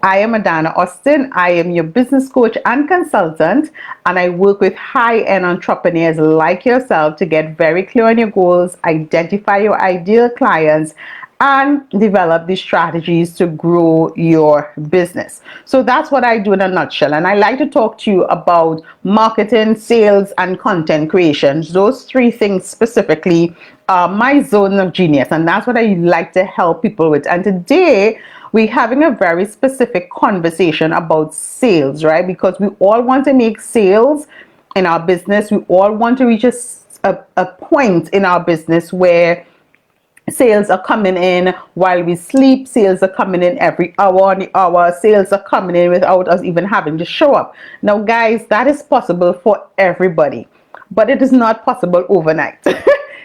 I am Adana Austin. I am your business coach and consultant, and I work with high-end entrepreneurs like yourself to get very clear on your goals, identify your ideal clients, and develop the strategies to grow your business. So that's what I do in a nutshell. And I like to talk to you about marketing, sales, and content creation. Those three things specifically are my zone of genius, and that's what I like to help people with. And today, we're having a very specific conversation about sales, right? Because we all want to make sales in our business. We all want to reach a point in our business where sales are coming in while we sleep. Sales are coming in every hour on the hour. Sales are coming in without us even having to show up. Now, guys, that is possible for everybody, but it is not possible overnight.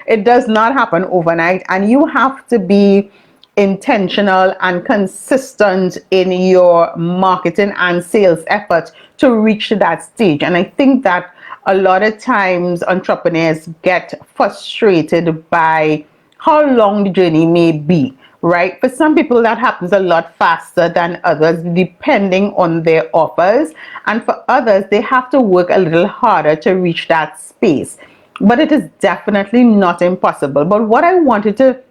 It does not happen overnight, and you have to be intentional and consistent in your marketing and sales efforts to reach that stage. And I think that a lot of times entrepreneurs get frustrated by how long the journey may be, right? For some people, that happens a lot faster than others, depending on their offers. And for others, they have to work a little harder to reach that space. But it is definitely not impossible. But what I wanted to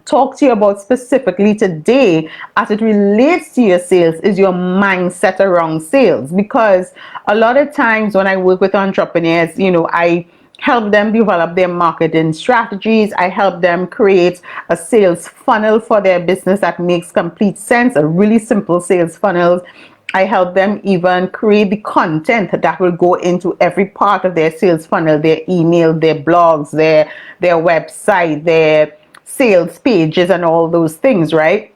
talk to you about specifically today as it relates to your sales is your mindset around sales. Because a lot of times when I work with entrepreneurs, I help them develop their marketing strategies. I help them create a sales funnel for their business that makes complete sense, a really simple sales funnel. I help them even create the content that will go into every part of their sales funnel, their email, their blogs, their website, their sales pages, and all those things, right?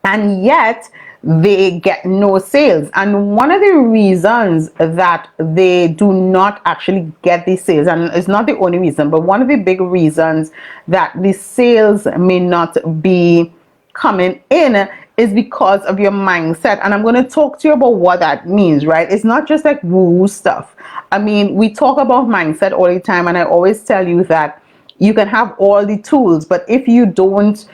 And yet they get no sales. And one of the reasons that they do not actually get the sales, and it's not the only reason, but one of the big reasons that the sales may not be coming in is because of your mindset. And I'm going to talk to you about what that means, right? It's not just like woo stuff. I mean, we talk about mindset all the time, and I always tell you that you can have all the tools, but if you don't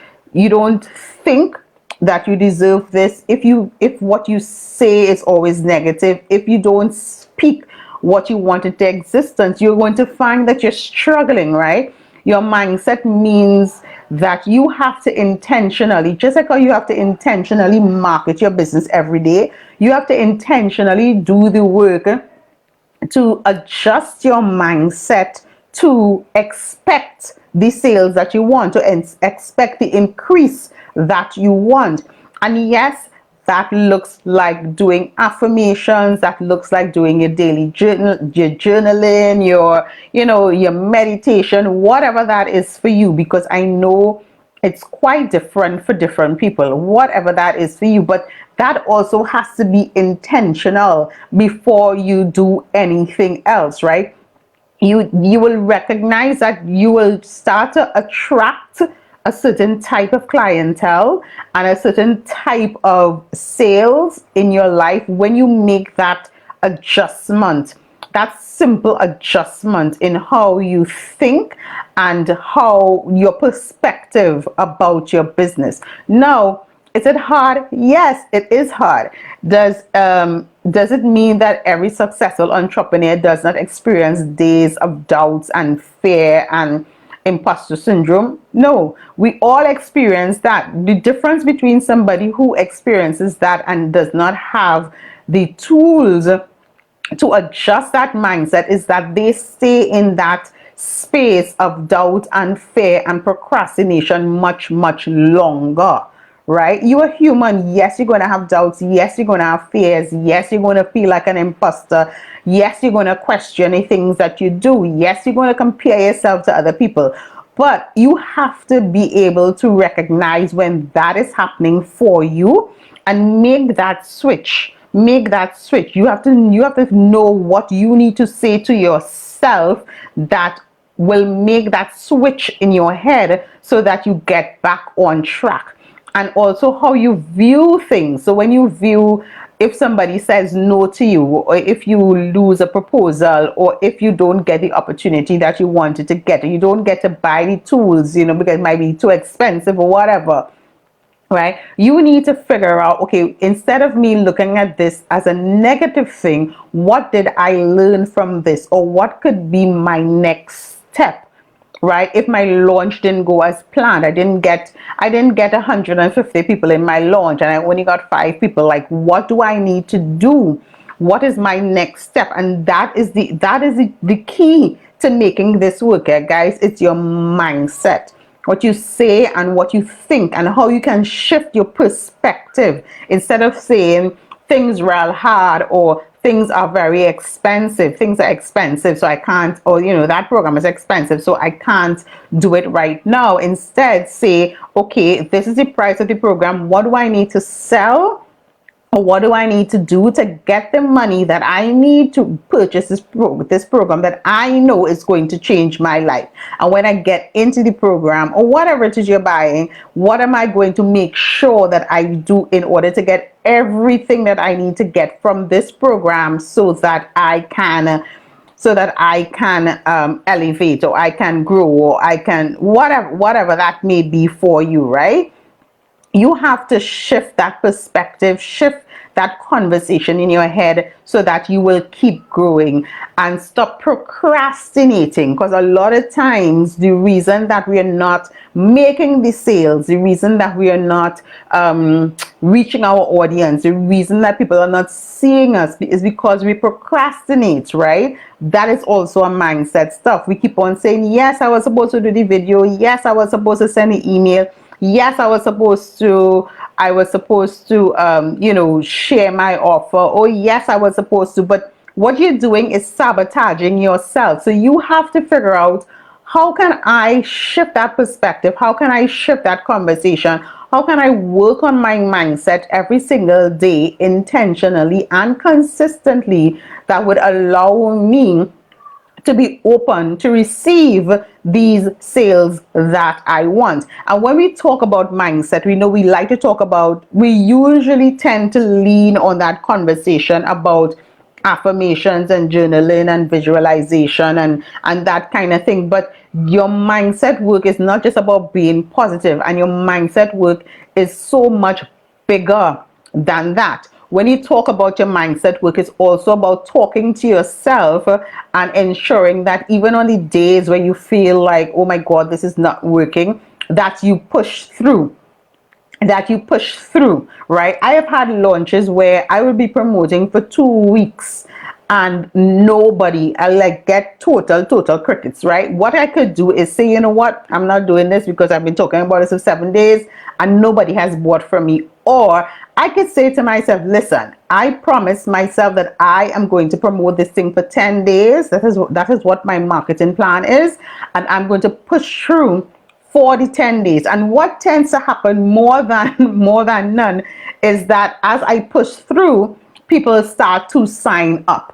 think that you deserve this, if what you say is always negative, if you don't speak what you want into existence, you're going to find that you're struggling, right? Your mindset means that you have to intentionally, just like how you have to intentionally market your business every day, you have to intentionally do the work to adjust your mindset to expect the sales that you want, to expect the increase that you want. And yes, that looks like doing affirmations, that looks like doing your daily journaling, your meditation, whatever that is for you, because I know it's quite different for different people, whatever that is for you. But that also has to be intentional before you do anything else, right? You will recognize that you will start to attract a certain type of clientele and a certain type of sales in your life when you make that adjustment, that simple adjustment in how you think and how your perspective about your business. Now, is it hard? Yes, it is hard. Does it mean that every successful entrepreneur does not experience days of doubts and fear and imposter syndrome? No, we all experience that. The difference between somebody who experiences that and does not have the tools to adjust that mindset is that they stay in that space of doubt and fear and procrastination much, much longer. Right? You are human. Yes, you're going to have doubts. Yes, you're going to have fears. Yes, you're going to feel like an imposter. Yes, you're going to question the things that you do. Yes, you're going to compare yourself to other people. But you have to be able to recognize when that is happening for you and make that switch. Make that switch. You have to know what you need to say to yourself that will make that switch in your head so that you get back on track. And also how you view things. So when you view, if somebody says no to you, or if you lose a proposal, or if you don't get the opportunity that you wanted to get, or you don't get to buy the tools, because it might be too expensive or whatever, right? You need to figure out, okay, instead of me looking at this as a negative thing, what did I learn from this, or what could be my next step? Right? If my launch didn't go as planned, I didn't get 150 people in my launch and I only got 5 people. Like, what do I need to do? What is my next step? And that is the key to making this work, guys. It's your mindset, what you say and what you think, and how you can shift your perspective. Instead of saying things real hard, or things are very expensive, things are expensive, so I can't, or that program is expensive, so I can't do it right now. Instead, say, okay, this is the price of the program. What do I need to sell? Or what do I need to do to get the money that I need to purchase this program that I know is going to change my life? And when I get into the program, or whatever it is you're buying, what am I going to make sure that I do in order to get everything that I need to get from this program, so that I can elevate, or I can grow, or I can whatever that may be for you, right? You have to shift that perspective, shift that conversation in your head, so that you will keep growing and stop procrastinating. Because a lot of times, the reason that we are not making the sales, the reason that we are not reaching our audience, the reason that people are not seeing us, is because we procrastinate, right? That is also a mindset stuff. We keep on saying, yes, I was supposed to do the video, yes, I was supposed to send the email, yes, I was supposed to share my offer. Oh, yes, I was supposed to. But what you're doing is sabotaging yourself. So you have to figure out, how can I shift that perspective? How can I shift that conversation? How can I work on my mindset every single day, intentionally and consistently, that would allow me to be open to receive these sales that I want? And when we talk about mindset, we know we usually tend to lean on that conversation about affirmations and journaling and visualization and that kind of thing. But your mindset work is not just about being positive, and your mindset work is so much bigger than that. When you talk about your mindset work, it's also about talking to yourself and ensuring that even on the days where you feel like, oh my God, this is not working, that you push through, right? I have had launches where I will be promoting for 2 weeks and nobody, I like get total crickets, right? What I could do is say, you know what, I'm not doing this because I've been talking about this for 7 days and nobody has bought from me. Or I could say to myself, listen, I promised myself that I am going to promote this thing for 10 days. That is what my marketing plan is, and I'm going to push through for the 10 days. And what tends to happen more than none is that as I push through, people start to sign up,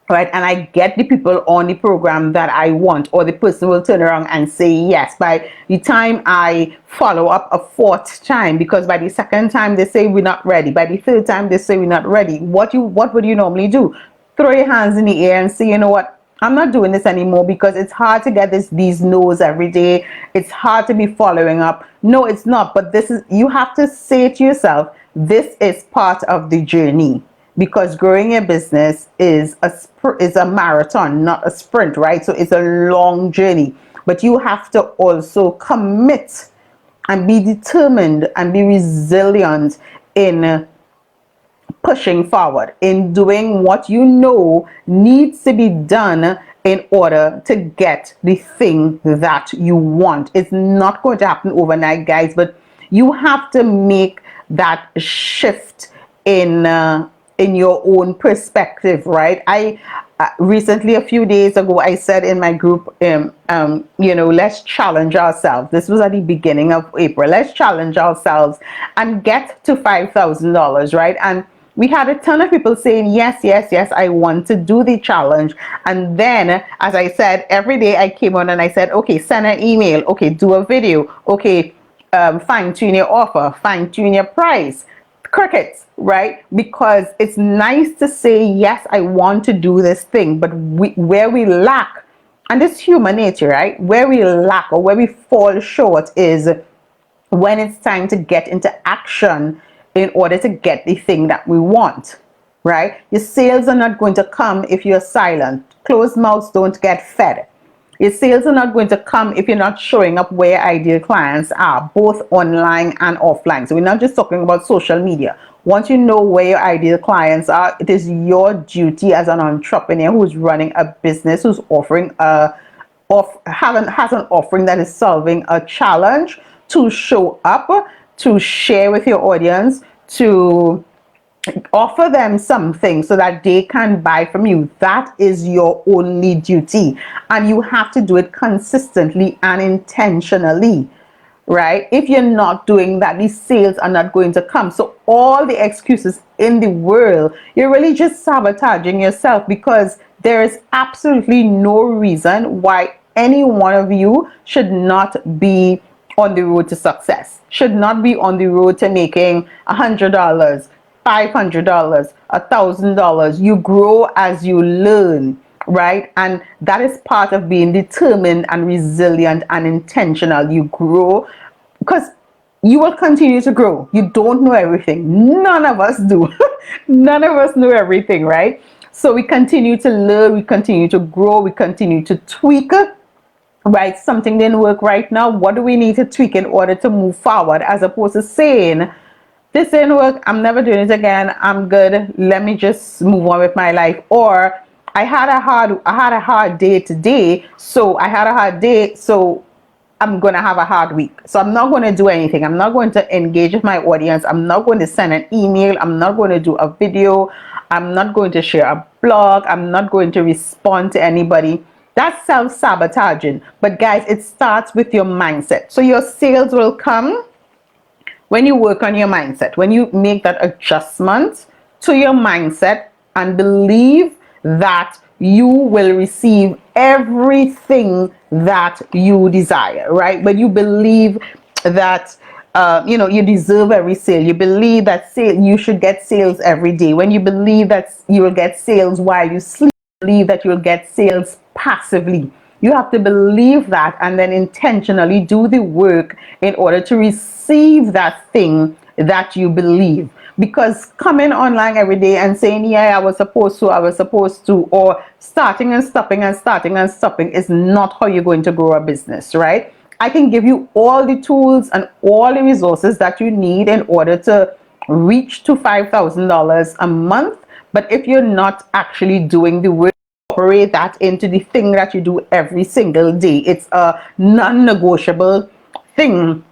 right? And I get the people on the program that I want, or the person will turn around and say yes by the time I follow up a fourth time. Because by the second time they say we're not ready, by the third time they say we're not ready. What would you normally do? Throw your hands in the air and say, you know what, I'm not doing this anymore, because it's hard to get these no's every day. It's hard to be following up. No, it's not. But you have to say to yourself, this is part of the journey, because growing a business is a marathon, not a sprint, right? So it's a long journey, but you have to also commit and be determined and be resilient in pushing forward, in doing what you know needs to be done in order to get the thing that you want. It's not going to happen overnight, guys, but you have to make that shift in your own perspective, right? I recently, a few days ago, I said in my group, let's challenge ourselves. This was at the beginning of April. Let's challenge ourselves and get to $5,000, right? And we had a ton of people saying, yes, yes, yes, I want to do the challenge. And then, as I said, every day I came on and I said, okay, send an email. Okay, do a video. Okay, fine tune your offer, fine tune your price. Crickets, right? Because it's nice to say, yes, I want to do this thing, but where we lack, and it's human nature, right? Where we lack or where we fall short is when it's time to get into action in order to get the thing that we want, right? Your sales are not going to come if you're silent. Closed mouths don't get fed. Your sales are not going to come if you're not showing up where your ideal clients are, both online and offline. So we're not just talking about social media. Once you know where your ideal clients are, it is your duty as an entrepreneur who's running a business, who's offering has an offering that is solving a challenge, to show up, to share with your audience, to offer them something so that they can buy from you. That is your only duty, and you have to do it consistently and intentionally, right? If you're not doing that, these sales are not going to come. So all the excuses in the world, you're really just sabotaging yourself, because there is absolutely no reason why any one of you should not be on the road to success, should not be on the road to making $100, $500, $1,000. You grow as you learn, right? And that is part of being determined and resilient and intentional. You grow because you will continue to grow. You don't know everything. None of us do. None of us know everything, right? So we continue to learn, we continue to grow, we continue to tweak, right? Something didn't work right now. What do we need to tweak in order to move forward, as opposed to saying, this didn't work, I'm never doing it again, I'm good, let me just move on with my life. Or I had a hard day today, so I'm gonna have a hard week, so I'm not going to do anything. I'm not going to engage with my audience. I'm not going to send an email. I'm not going to do a video. I'm not going to share a blog. I'm not going to respond to anybody. That's self-sabotaging. But guys, it starts with your mindset. So your sales will come when you work on your mindset, when you make that adjustment to your mindset and believe that you will receive everything that you desire, right? But you believe that you deserve every sale. You believe that you should get sales every day. When you believe that you will get sales while you sleep, believe that you'll get sales passively. You have to believe that and then intentionally do the work in order to receive that thing that you believe. Because coming online every day and saying, yeah, I was supposed to, or starting and stopping and starting and stopping, is not how you're going to grow a business, right? I can give you all the tools and all the resources that you need in order to reach to $5,000 a month. But if you're not actually doing the work, incorporate that into the thing that you do every single day. It's a non-negotiable thing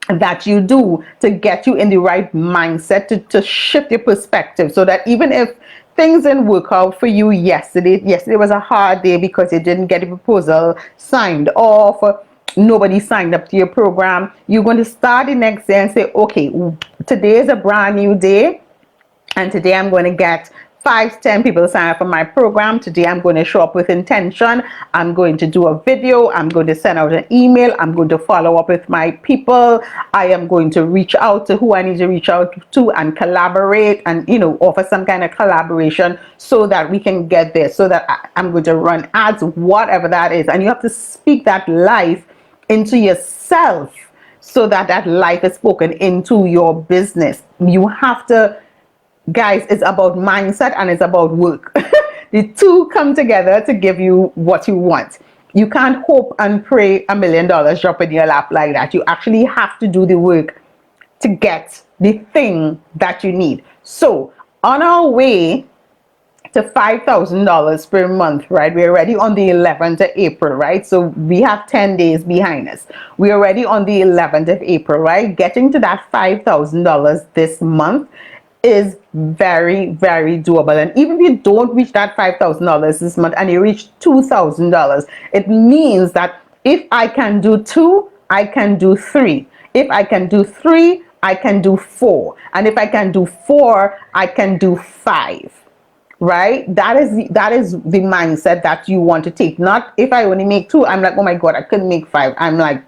that you do to get you in the right mindset, to shift your perspective, so that even if things didn't work out for you yesterday was a hard day because you didn't get a proposal signed off, nobody signed up to your program, you're going to start the next day and say, okay, today is a brand new day, and today I'm going to get 5 to 10 people sign up for my program. Today I'm going to show up with intention. I'm going to do a video. I'm going to send out an email. I'm going to follow up with my people. I am going to reach out to who I need to reach out to and collaborate and, offer some kind of collaboration so that we can get there, so that I'm going to run ads, whatever that is. And you have to speak that life into yourself so that that life is spoken into your business. You have to, guys, it's about mindset and it's about work. The two come together to give you what you want. You can't hope and pray $1 million drop in your lap like that. You actually have to do the work to get the thing that you need. So on our way to $5,000 per month, right? We're already on the 11th of April, right? So we have 10 days behind us. We're already on the 11th of April, right? Getting to that $5,000 this month is very, very doable. And even if you don't reach that $5,000 this month and you reach $2,000, it means that if I can do 2, I can do 3. If I can do 3, I can do 4. And if I can do 4, I can do 5. Right? That is the mindset that you want to take. Not if I only make 2, I'm like, oh my God, I couldn't make 5. I'm like,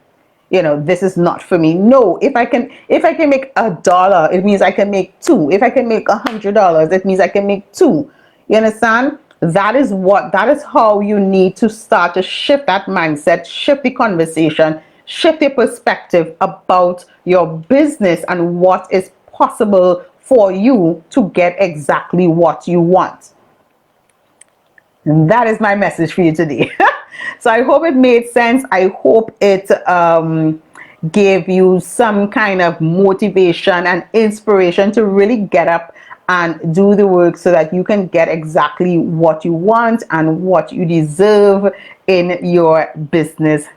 this is not for me. No, if I can make $1, it means I can make 2. If I can make $100, it means I can make 2. You understand? That is how you need to start to shift that mindset, shift the conversation, shift your perspective about your business and what is possible for you to get exactly what you want. And that is my message for you today. So I hope it made sense. I hope it gave you some kind of motivation and inspiration to really get up and do the work so that you can get exactly what you want and what you deserve in your business